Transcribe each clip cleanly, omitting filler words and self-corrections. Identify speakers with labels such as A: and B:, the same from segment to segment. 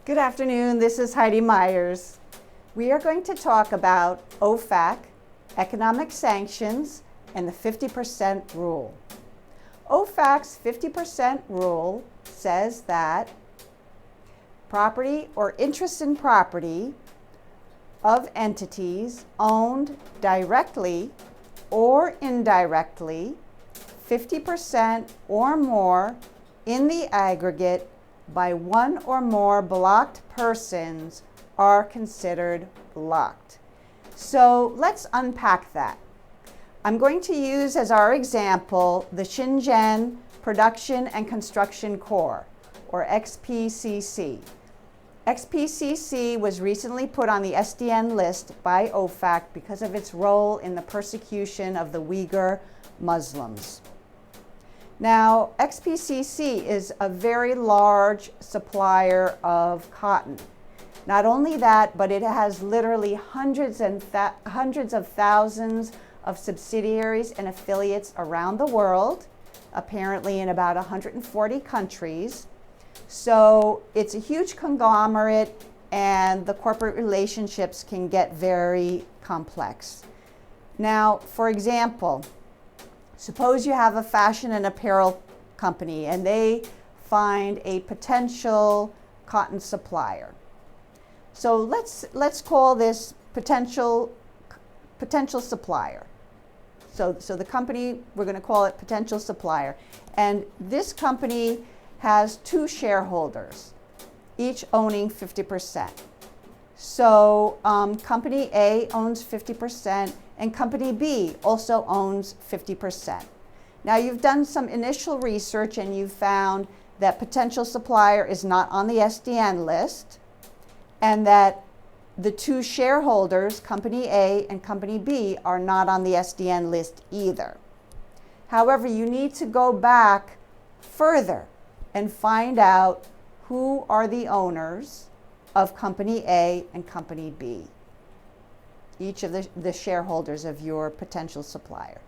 A: Good afternoon, this is Heidi Meyers. We are going to talk about OFAC Economic Sanctions and the 50% rule. OFAC's 50% rule says that property or interest in property of entities owned directly or indirectly, 50% or more in the aggregate by one or more blocked persons are considered blocked. So let's unpack that. I'm going to use as our example the Xinjiang Production and Construction Corps, or XPCC. XPCC was recently put on the SDN list by OFAC because of its role in the persecution of the Uighur Muslims. Now, XPCC is a very large supplier of cotton. Not only that, but it has literally hundreds of thousands of subsidiaries and affiliates around the world, apparently in about 140 countries. So it's a huge conglomerate, and the corporate relationships can get very complex. Now, for example, suppose you have a fashion and apparel company and they find a potential cotton supplier. So let's call this potential supplier. So the company, we're going to call it potential supplier. And this company has two shareholders, each owning 50%. So company A owns 50% and company B also owns 50%. Now you've done some initial research and you've found that potential supplier is not on the SDN list and that the two shareholders, company A and company B, are not on the SDN list either. However, you need to go back further and find out who are the owners of company A and company B, each of the shareholders of your potential supplier.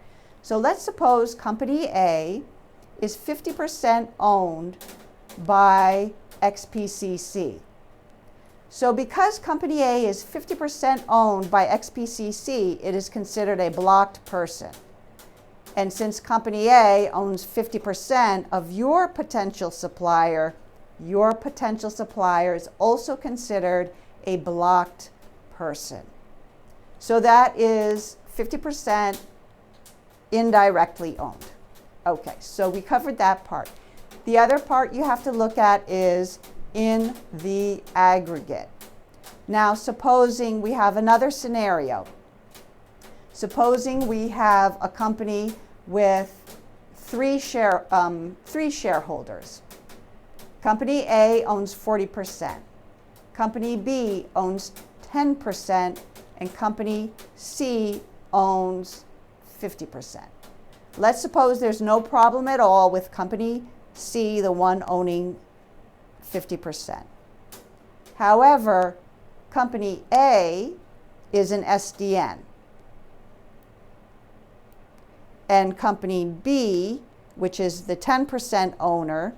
A: So let's suppose company A is 50% owned by XPCC. So because company A is 50% owned by XPCC, it is considered a blocked person. And since company A owns 50% of your potential supplier is also considered a blocked person. So that is 50% indirectly owned. Okay, so we covered that part. The other part you have to look at is in the aggregate. Now, supposing we have another scenario. Supposing we have a company with three shareholders. Company A owns 40%. Company B owns 10%. And company C owns 50%. Let's suppose there's no problem at all with company C, the one owning 50%. However, company A is an SDN. And company B, which is the 10% owner,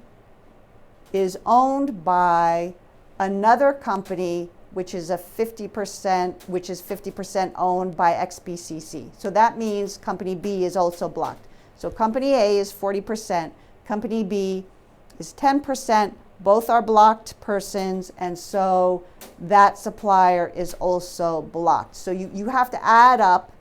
A: is owned by another company which is 50% owned by XPCC. So that means company B is also blocked. So company A is 40%, company B is 10%, both are blocked persons, and so that supplier is also blocked. So you have to add up,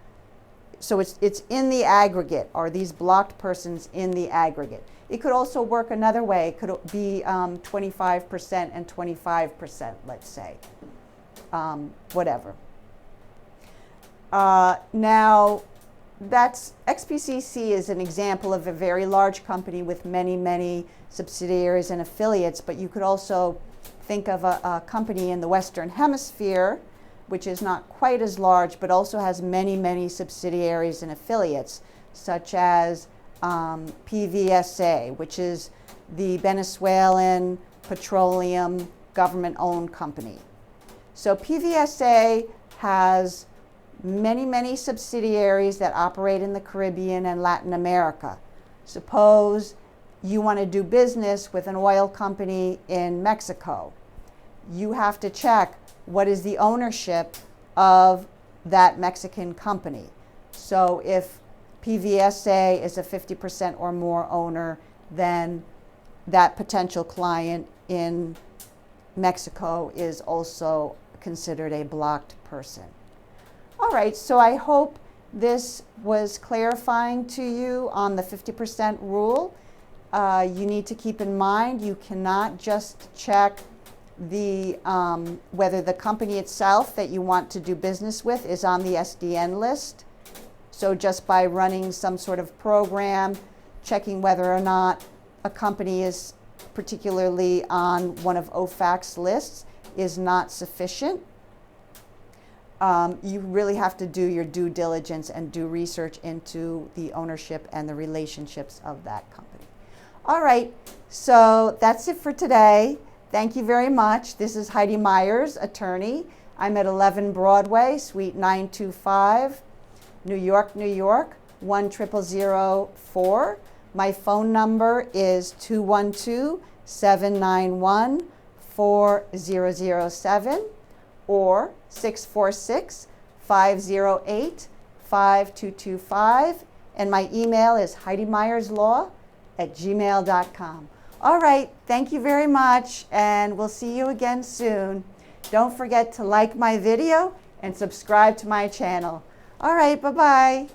A: so it's in the aggregate, are these blocked persons in the aggregate. It could also work another way. It could be 25% and 25%, let's say. Whatever. Now, that's XPCC is an example of a very large company with many subsidiaries and affiliates, but you could also think of a company in the Western Hemisphere, which is not quite as large, but also has many subsidiaries and affiliates, such as PVSA, which is the Venezuelan petroleum government-owned company. So PVSA has many subsidiaries that operate in the Caribbean and Latin America. Suppose you want to do business with an oil company in Mexico. you have to check what is the ownership of that Mexican company. So if PVSA is a 50% or more owner, then that potential client in Mexico is also considered a blocked person. All right, so I hope this was clarifying to you on the 50% rule. You need to keep in mind you cannot just check the whether the company itself that you want to do business with is on the SDN list. So just by running some sort of program, checking whether or not a company is particularly on one of OFAC's lists is not sufficient. You really have to do your due diligence and do research into the ownership and the relationships of that company. All right, so that's it for today. Thank you very much. This is Heidi Meyers, attorney. I'm at 11 Broadway, Suite 925, New York, New York, 10004. My phone number is 212-791-4007 or 646-508-5225. And my email is heidimeyerslaw@gmail.com. All right, thank you very much, and we'll see you again soon. Don't forget to like my video and subscribe to my channel. All right, bye-bye.